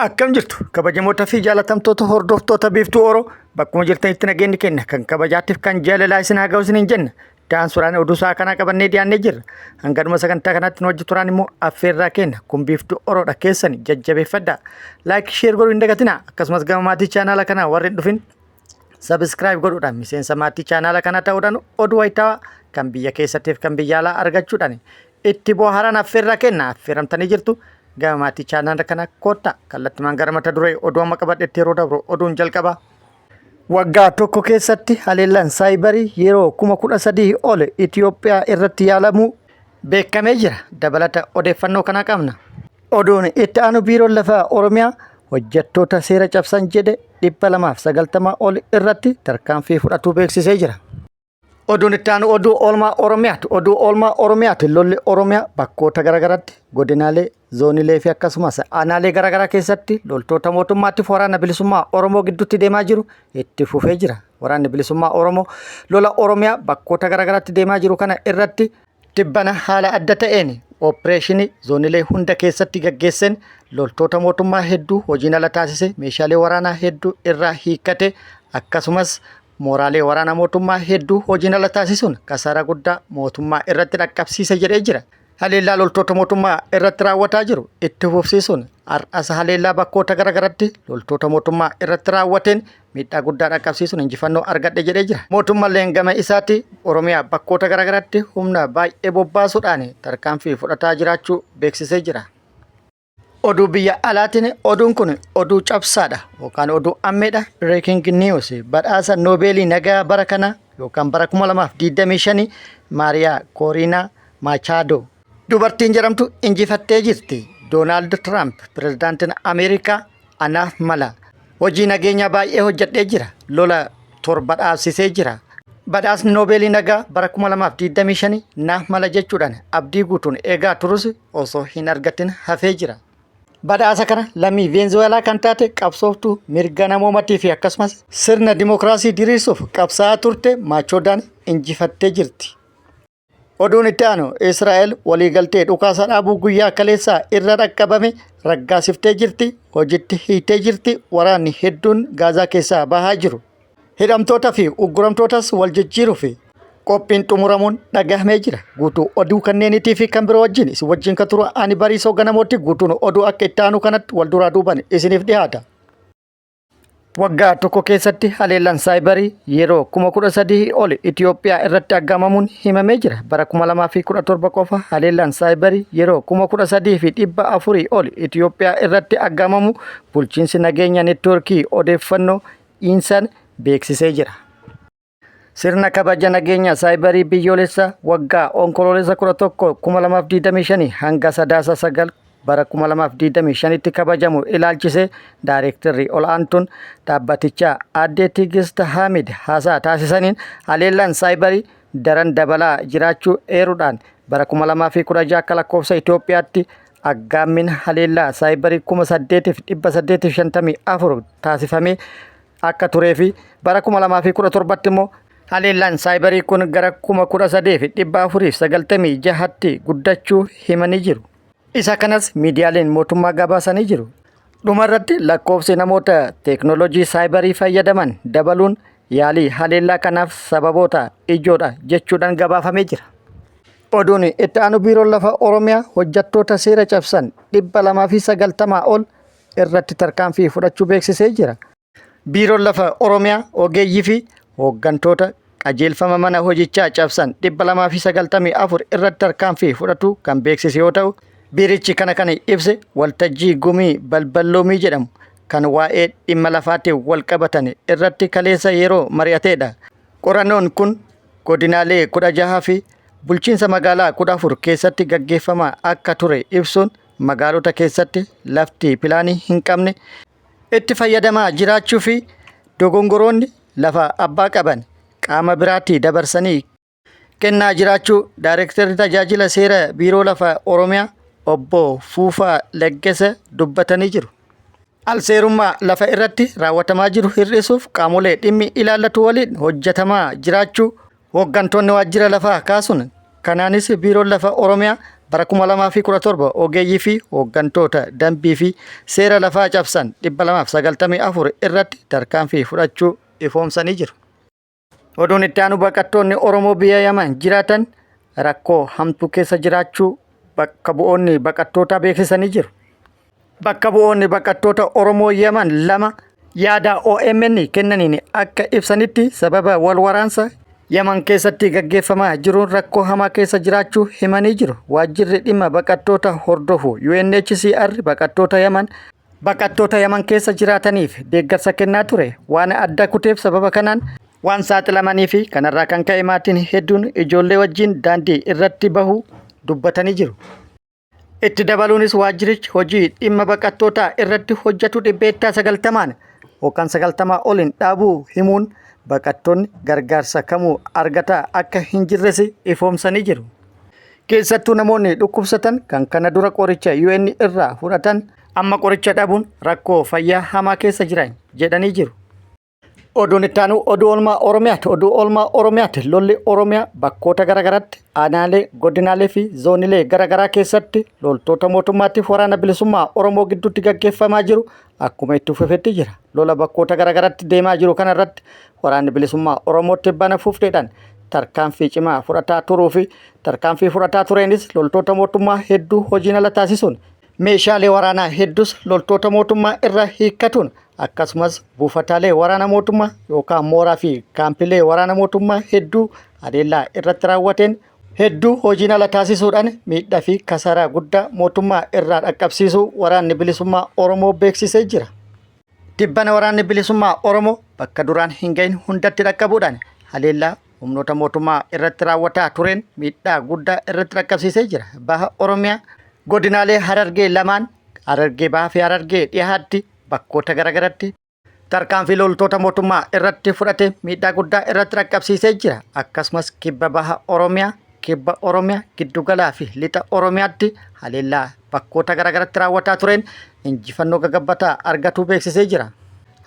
Akkam jirtu kabajamoota fi jaalatamtoota hordoftoota biiftuu Oroo bakkuma jirtanitti nageenyi kenna kan kabajaatiif kan jaalalaa isin haa ga'u isiniin jenna. Suuraan oduu isaa kanaa qabannee dhiyaannee jirra. Hangaduma sagantaa kanaatti nu hojii turaan immoo affeerraa kenna kun biiftuu Oroodha keessan jajjabeeffadhaa. Laayik sheer godhuu hin dagatinaa akkasumas gama maatii chaanaala kanaa warri hin dhufin sabiskiraayib godhuudhaan miseensa maatii chaanaala kanaa ta'uudhaan oduu wayitaawaa kan biyya keessattiif kan biyya alaa argachuudhaan itti bohaaraan affeerraa kenna affeeramtanii jirtu. Gama maatii chaanaala kana koottaa kallattimaan gara mata duree oduu amma qabadhetti yeroo dabru oduun jalqaba. Waggaa tokko keessatti haleellaan saayibarii yeroo 13,000 ol Itoophiyaa irratti yaalamuu beekamee jira. Dabalata odeeffannoo kana qabna. Oduun itti aanu biiroon lafaa Oromiyaa hojjettoota seera cabsan jedhe 290 ol irratti tarkaanfii fudhatuu beeksisee jira. Oduun itti aanu oduu oolmaa Oromiyaati. Oduu oolmaa Oromiyaati lolli Oromiyaa bakkoota garaagaraatti godinaalee zoonilee fi akkasumas aanaalee garaagaraa keessatti loltoota mootummaatti waraana bilisummaa Oromoo gidduutti deemaa jiru itti fufee jira. Waraanni bilisummaa Oromoo lola Oromiyaa bakkoota garaagaraatti deemaa jiru kana irratti tibbana haala adda ta'een opereeshinii zoonilee hunda keessatti gaggeesseen loltoota mootummaa hedduu hojiin ala taasise meeshaalee waraanaa hedduu irraa hiikkate akkasumas mooraalee waraana mootummaa hedduu hojiin ala taasisuun kasaaraa guddaa mootummaa irratti dhaqqabsiise jedhee jira. Haleellaa loltoota mootummaa irratti raawwataa jiru itti fufsiisuun har'as haleellaa bakkoota garaagaraatti loltoota mootummaa irratti raawwateen miidhaa guddaa dhaqqabsiisuun injifannoo argadhe jedhee jira. Mootummaan gama isaatti Oromiyaa bakkoota garaagaraatti humna baay'ee bobbaasuudhaan tarkaanfii fudhataa jiraachuu beeksisee jira. Oduu biyya alaatiin oduun kun oduu cabsaadha yookaan oduu ammeedha. Breaking news badhaasa noobeelii nagaa bara kana yookaan bara 2025 Maariyaa Kooriinaa Machaadoo dubartiin jedhamtu injifattee jirti. Doonaald Tiraamp pirezidaantiin Ameerikaa anaaf mala hojii nageenyaa baay'ee hojjedhee jira. Lola torba dhaabsisee jira. Badhaasni noobeelii nagaa bara 2025 naaf mala jechuudhaan abdii guutuun eegaa turus osoo hin argatin hafee jira. Badhaasa kana lammii Veenzuweelaa kan taate qabsooftuu mirga namoomatii fi akkasumas sirna dimookiraasii diriirsuuf qabsaa'aa turte Maachoodaan injifattee jirti. Oduun itti aanu Israa'el waliigaltee dhukaasa dhaabuu guyyaa kaleessaa irra dhaqqabame raggaasiftee jirti. Hojiitti hiitee jirti. Waraanni hedduun Gaazaa keessaa bahaa jiru. Hidhamtootaa fi ugguramtootas wal jijjiiruu fi qophiin xumuramuun dhagahamee jira. Guutuu oduu kanneenitii fi kan biroo wajjin isin wajjin kan turu ani Bariisoo Ganamooti. Guutuun oduu akka itti aanu kanatti wal duraa duuban isiniif dhiyaata. Waggaa tokko keessatti haleellaan saayibarii yeroo 13,000 ol Itoophiyaa irratti aggaamamuun himamee jira. Bara 2017 qofa haleellaan saayibarii yeroo 13,400 ol Itoophiyaa irratti aggaamamu bulchiinsi nageenya neetwoorkii odeeffannoo INSA'n beeksisee jira. Sirna kabaja nageenya saayibarii biyyoolessaa waggaa onkoloolessa 11 2025 hanga sadaasa 9 bara 2025tti kabajamu ilaalchisee daayirektarri ol'aantuun dhaabbatichaa aadde Tigist Hamid haasaa taasisaniin haleellaan saayibarii daran dabalaa jiraachuu eeruudhaan bara 2016 akka lakkoofsa Itoophiyaatti aggaammin haleellaa saayibarii 8,854 taasifamee akka turee fi bara 2017tti immoo haleellaan saayibarii kun gara 13,496tti guddachuu himanii jiru. Isa kanas miidiyaaleen mootummaa gabaasanii jiru. Dhumarratti lakkoofsi namoota teeknooloojii saayibarii fayyadaman dabaluun yaalii haleellaa kanaaf sababoota ijoodha jechuudhaan gabaafamee jira. Oduun itti aanu biiroon lafa Oromiyaa hojjettoota seera cabsan 290 ol irratti tarkaanfii fudhachuu beeksisee jira. Biiroon lafa Oromiyaa ogeeyyii fi hooggantoota qajeelfama mana hojichaa cabsan 294 irratti tarkaanfii fudhatu kan beeksise yoo ta'u, biirichi kana ibse waltajjii gumii balballoomii jedhamu kan waa'ee dhimma lafaatiin wal qabatan irratti kaleessa yeroo mari'ateedha. Qorannoon kun godinaalee 16 fi bulchiinsa magaalaa 14 keessatti gaggeeffamaa akka ture ibsuun magaalota keessatti lafti pilaanii hin qabne itti fayyadamaa jiraachuu fi dogongoroonni lafa abbaa qaban qaama biraatti dabarsanii kennaa jiraachuu daayirektarri tajaajila seera biiroo lafa Oromiyaa obbo Fuufaa Leggese dubbatanii jiru. Alseerummaa lafa irratti raawwatamaa jiru hir'isuuf qaamolee dhimmi ilaallatu waliin hojjetamaa jiraachuu hooggantoonni waajjira lafaa kaasuun kanaanis biiroon lafa Oromiyaa bara 2017 ogeeyyii fi hooggantoota dambii fi seera lafaa cabsan 294 irratti tarkaanfii fudhachuu ifoomsanii jiru. Oduun itti aanu baqattoonni Oromoo biyya Yaman jiraatan rakkoo hamtuu keessa jiraachuu bakka bu'oonni baqattootaa beeksisanii jiru. Bakka bu'oonni baqattoota Oromoo Yaman lama yaada OMN kennaniin akka ibsanitti sababa wal waraansa Yaman keessatti gaggeeffamaa jiruun rakkoo hamaa keessa jiraachuu himanii jiru. Waajjirri dhimma baqattoota hordofu UNHCR baqattoota Yaman keessa jiraataniif deeggarsa kennaa ture. Waan adda kuteef sababa kanaan waan saaxilamanii fi kanarraa kan ka'e maatiin hedduun ijoollee wajjin daandii irratti bahuu dubbatanii jiru. Itti dabaluunis waajjirichi hojii dhimma baqattootaa irratti hojjetu 90% yookaan 90 oliin dhaabuu himuun baqattoonni gargaarsa kamuu argataa akka hin jirres ifoomsanii jiru. Keessattuu namoonni dhukkubsatan kan kana dura qoricha UN irraa fudhatan amma qoricha dhabuun rakkoo fayyaa hamaa keessa jiran jedhanii jiru. Oduun itti aanu oduu oolmaa Oromiyaati. Oduu oolmaa Oromiyaati. Lolli Oromiyaa bakkoota garagaraatti aanaalee, godinaalee fi zoonilee garagaraa keessatti loltoota mootummaatiif waraana bilisummaa Oromoo gidduutti gaggeeffamaa jiru akkuma itti fufetti jira. Lola bakkoota garagaraatti deemaa jiru kanarratti waraanni bilisummaa Oromoo tibbana fufteedhaan tarkaanfii cimaa fudhataa turuu fi tarkaanfii fudhataa tureenis loltoota mootummaa hedduu hojiin ala taasisuun meeshaalee waraanaa hedduus loltoota mootummaa irraa hiikkatuun akkasumas buufataalee waraana mootummaa yookaan mooraa fi kaampilee waraana mootummaa hedduu adeellaa irratti raawwateen hedduu hojiin ala taasisuudhaan miidhaa fi kasaaraa guddaa mootummaa irraa dhaqqabsiisuu waraanni bilisummaa Oromoo beeksisee jira. Tibbana waraanni bilisummaa Oromoo bakka duraan hin gahin hundatti dhaqqabuudhaan haleellaa humnoota mootummaa irratti raawwataa tureen miidhaa guddaa irratti dhaqqabsiisee jira. Baha Oromiyaa godinaalee Harargee lamaan Harargee Bahaa fi Harargee Dhiyaatti bakkoota garagaratti tarkaanfii loltoota mootummaa irratti fudhate miidhaa guddaa irratti dhaqqabsiisee jira. Akkasumas kibba Baha Oromiyaa, kibba Oromiyaa, giddugalaa fi lixa Oromiyaatti haleellaa bakkoota garagaratti raawwataa tureen injifannoo gagabbataa argatuu beeksisee jira.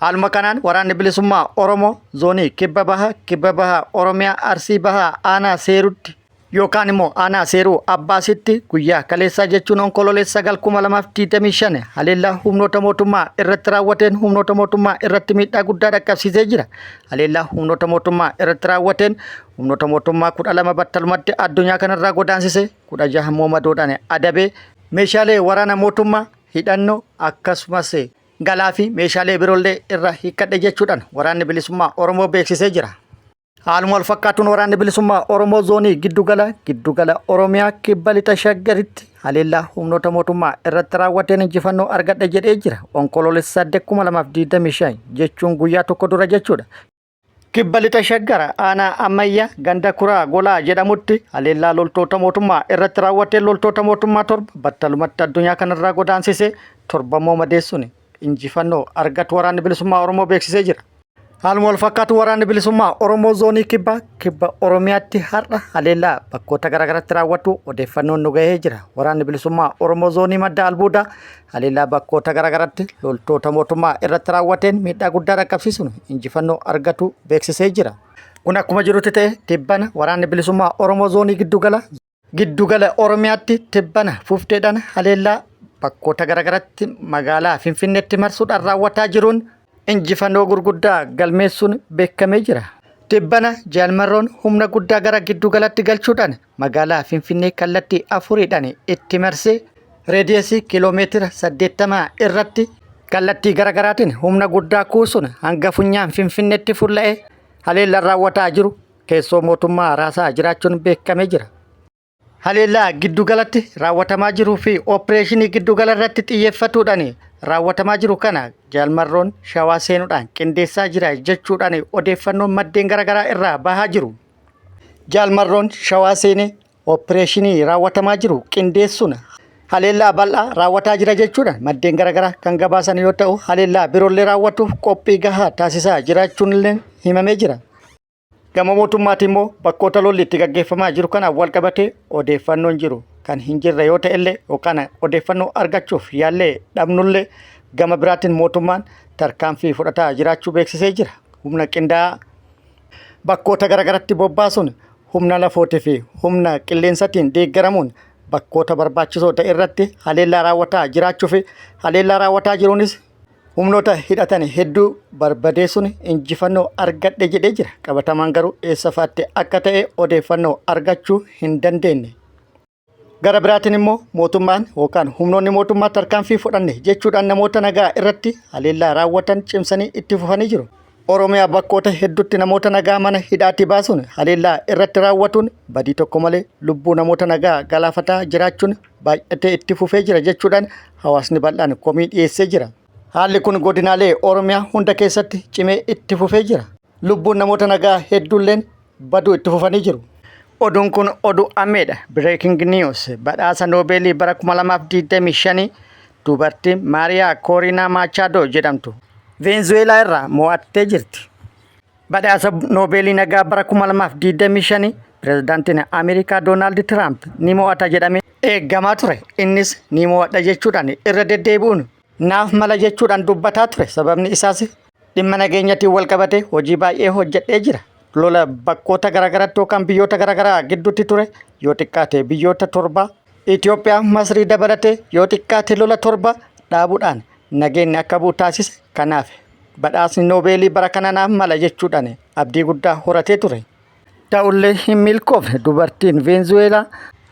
Haaluma kanaan waraanni bilisummaa Oromoo zoonii kibba Baha Oromiyaa Arsii Bahaa aanaa Seerutti yookaan immoo aanaa Seeruu Abbaasitti guyyaa kaleessaa jechuun onkololeessa 2025 haleellaa humnoota mootummaa irratti raawwateen humnoota mootummaa irratti miidhaa guddaa dhaqqabsiisee jira. Haleellaa humnoota mootummaa irratti raawwateen humnoota mootummaa 12 battalumatti addunyaa kanarraa godaansise 16 moomadoodhaan adabee meeshaalee waraana mootummaa hidhannoo akkasumas galaa fi meeshaalee biroollee irraa hiikkadhe jechuudhaan waraanni bilisummaa Oromoo beeksisee jira. Haaluma wal fakkaatuun waraanni bilisummaa Oromoo zoonii giddugala Oromiyaa kibba lixa Shaggaritti haleellaa humnoota mootummaa irratti raawwateen injifannoo argadhe jedhee jira. Onkololeessa 2025 jechuun guyyaa tokko dura jechuudha. Kibba lixa Shaggara aanaa Ammayyaa ganda Kuraa Golaa jedhamutti haleellaa loltoota mootummaa irratti raawwateen loltoota mootummaa 7 battalumatti addunyaa kanarraa godaansisee 7 madeessuun injifannoo argatu waraanni bilisummaa Oromoo beeksisee jira. Haaluma wal fakkaatu waraanni bilisummaa Oromoo zoonii kibba Oromiyaatti har'a haleellaa bakkoota garagaraatti raawwatu odeeffannoon nu gahee jira. Waraanni bilisummaa Oromoo zoonii madda albuudaa haleellaa bakkoota garagaraatti loltoota mootummaa irratti raawwateen miidhaa guddaa dhaqqabsiisuun injifannoo argatu beeksisee jira. Kun akkuma jirutti ta'e tibbana waraanni bilisummaa Oromoo zoonii giddugala Oromiyaatti tibbana fufteedhaan haleellaa bakkoota garagaraatti magaalaa Finfinneetti marsuudhaan raawwataa jiruun injifannoo gurguddaa galmeessuun beekamee jira. Tibbana jaalmarroon humna guddaa gara giddugalatti galchuudhaan magaalaa Finfinnee kallattii 4dhaan itti marsee reediyeesii kiiloomeetira 80 irratti kallattii garagaraatiin humna guddaa kuusuun hanga funyaan Finfinneetti fulla'ee haleellaa raawwataa jiru keessoo mootummaa raasaa jiraachuun beekamee jira. Haleellaa giddugalatti raawwatamaa jiruu fi opereeshinii giddugala irratti xiyyeeffatuudhaan raawwatamaa jiru kana jaalmarroon shawaa seenuudhaan qindeessaa jira jechuudhaan odeeffannoon maddeen garagaraa irraa bahaa jiru. Jaalmarroon shawaa seenee opereeshinii raawwatamaa jiru qindeessuun haleellaa bal'aa raawwataa jira jechuudhaan maddeen garagaraa kan gabaasan yoo ta'u haleellaa biroollee raawwatuuf qophii gahaa taasisaa jiraachuun illee himamee jira. Gama mootummaatti immoo bakkoota lolli itti gaggeeffamaa jiru kanaan wal qabatee odeeffannoon jiru kan hin jirre yoo ta'ellee yookaan odeeffannoo argachuuf yaallee dhabnullee gama biraatiin mootummaan tarkaanfii fudhataa jiraachuu beeksisee jira. Humna qindaa'aa bakkoota garagaratti bobbaasuun humna lafootii fi humna qilleensaatiin deeggaramuun bakkoota barbaachisoo ta'e irratti haleellaa raawwataa jiraachuu fi haleellaa raawwataa jiruunis humnoota hidhatan hedduu barbadeessuun injifannoo argadhe jedhee jira. Qabatamaan garuu eessa fa'aatti akka ta'e odeeffannoo argachuu hin dandeenye. Gara biraatiin immoo mootummaan yookaan humnoonni mootummaa tarkaanfii fudhanne jechuudhaan namoota nagaa irratti haleellaa raawwatan cimsanii itti fufanii jiru. Oromiyaa bakkoota hedduutti namoota nagaa mana hidhaatti baasuun haleellaa irratti raawwatuun badii tokko malee lubbuu namoota nagaa galaafataa jiraachuun baay'atee itti fufee jira jechuudhaan hawaasni bal'aan komii dhiyeessee jira. Haalli kun godinaalee Oromiyaa hunda keessatti cimee itti fufee jira. Lubbuun namoota nagaa hedduulleen baduu itti fufanii jiru. Oduun kun oduu ammeedha. Breaking news. Badhaasa Noobeelii bara 2025 dubartiin Maariyaa Kooriinaa Machaadoo jedhamtu Veenzuweelaa irraa mo'attee jirti. Badhaasa Noobeelii nagaa bara 2025 pirezidaantiin Ameerikaa Doonaald Tiraamp ni mo'ata jedhamee eeggamaa ture. Innis ni mo'adha jechuudhaan irra deddeebi'uun naaf mala jechuudhaan dubbataa ture. Sababni isaas dhimma nageenyaatiin wal qabatee hojii baay'ee hojjedhee jira. Lola bakkoota garaagaraatti yookaan biyyoota garaagaraa gidduutti ture yoo xiqqaate biyyoota 7 Itoophiyaa Masrii dabalatee yoo xiqqaate lola 7 dhaabuudhaan nageenyi akka bu'u taasise. Kanaaf badhaasni Noobeelii bara kana naaf mala jechuudhaan abdii guddaa horatee ture. Ta'ullee hin milkoofne dubartiin Veenzuweelaa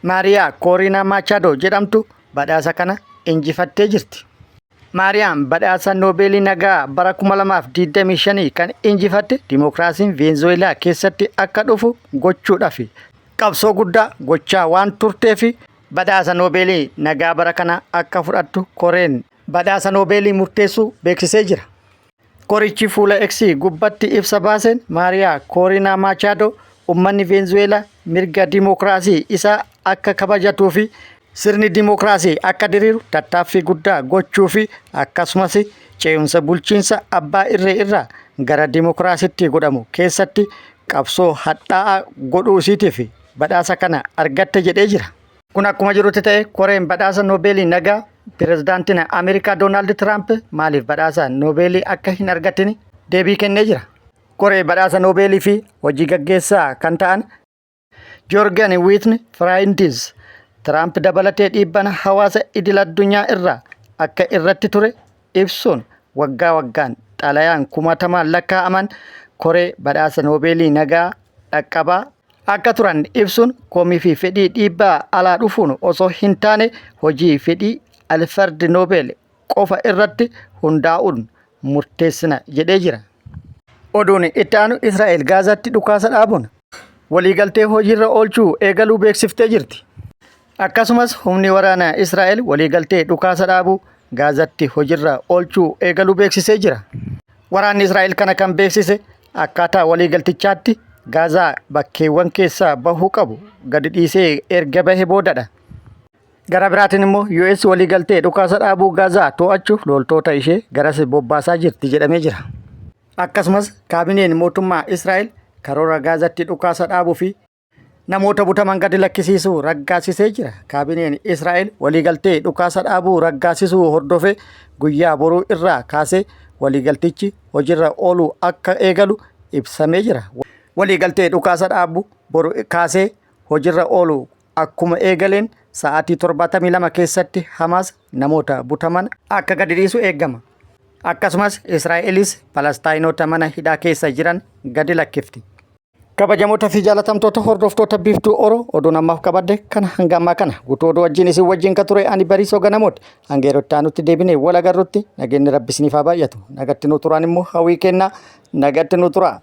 Maariyaa Kooriinaa Machaadoo jedhamtu badhaasa kana injifattee jirti. Maariyaan badhaasa Noobeelii nagaa bara 2025 kan injifatte dimokiraasiin Veenzuweelaa keessatti akka dhufu gochuudhaaf qabsoo guddaa gochaa waan turteef badhaasa Noobeelii nagaa bara kana akka fudhattu koreen badhaasa Noobeelii murteessuu beeksisee jira. Korichi fuula X gubbatti ibsa baaseen Maariyaa Kooriinaa Machaadoo uummanni Veenzuweelaa mirga dimokiraasii isaa akka kabajatuu fi sirni dimokiraasii akka diriiru tattaaffii guddaa gochuu fi akkasumas ce'umsa bulchiinsa abbaa irree irraa gara dimokiraasiitti godhamu keessatti qabsoo hadhaa'aa godhuu isiitiif badhaasa kana argatte jedhee jira. Kun akkuma jirutti ta'e koreen badhaasa Noobeelii nagaa pirezidaantiin Ameerikaa Doonaald Tiraamp maaliif badhaasa Noobeelii akka hin argatin deebii kennee jira. Koree badhaasa Noobeelii fi hojii gaggeessaa kan ta'an Joorgan Wiitni Firaayindiis Tiraamp dabalatee dhiibbaan hawaasa idil addunyaa irraa akka irratti ture ibsuun waggaa waggaan xalayaan kumatamaan lakkaa'aman koree badhaasa Noobeelii nagaa dhaqqabaa akka turan ibsuun komii fi fedhii dhiibbaa alaa dhufuun osoo hin taane hojii fedhii Alfred Noobel qofa irratti hundaa'uun murteessina jedhee jira. Oduun itti aanu Israa'el Gaazaatti dhukaasa dhaabuun waliigaltee hojiirra oolchuu eegaluu beeksiftee jirti. Akkasumas humni waraanaa Israa'el waliigaltee dhukaasa dhaabuu Gaazaatti hojiirra oolchuu eegaluu beeksisee jira. Waraanni Israa'el kana kan beeksise akkaataa waliigaltichaatti Gaazaa bakkeewwan keessaa bahuu qabu gadi dhiisee erga bahee boodadha. Gara biraatiin immoo US waliigaltee dhukaasa dhaabuu Gaazaa to'achuuf loltoota ishee garas bobbaasaa jirti jedhamee jira. Akkasumas kaabineen mootummaa Israa'el karoora Gaazaatti dhukaasa dhaabuu fi namoota butaman gadi lakkisiisuu raggaasisee jira. Kaabineen Israa'el waliigaltee dhukaasa dhaabuu raggaasisuu hordofee guyyaa boruu irraa kaasee waliigaltichi hojiirra ooluu akka eegalu ibsamee jira. Waliigaltee dhukaasa dhaabuu boruu kaasee hojiirra ooluu akkuma eegaleen sa'aatii 72 keessatti Hamaas namoota butaman akka gadi dhiisu eegama. Akkasumas Israa'elis Palestaayinoota mana hidhaa keessa jiran gadi lakkifti. Kabajamoota fi jaalatamtoota hordoftoota biiftuu Oroo oduun ammaaf qabadde kana hanga ammaa kana guutuu oduu wajjin isin wajjin kan ture ani Bariisoo Ganamooti. Hanga yerootti aanutti deebinee wal agarrutti nageenyi Rabbi isiniif haa baay'atu. Nagatti nu turaan immoo hawwii kennaa nagatti nu turaa.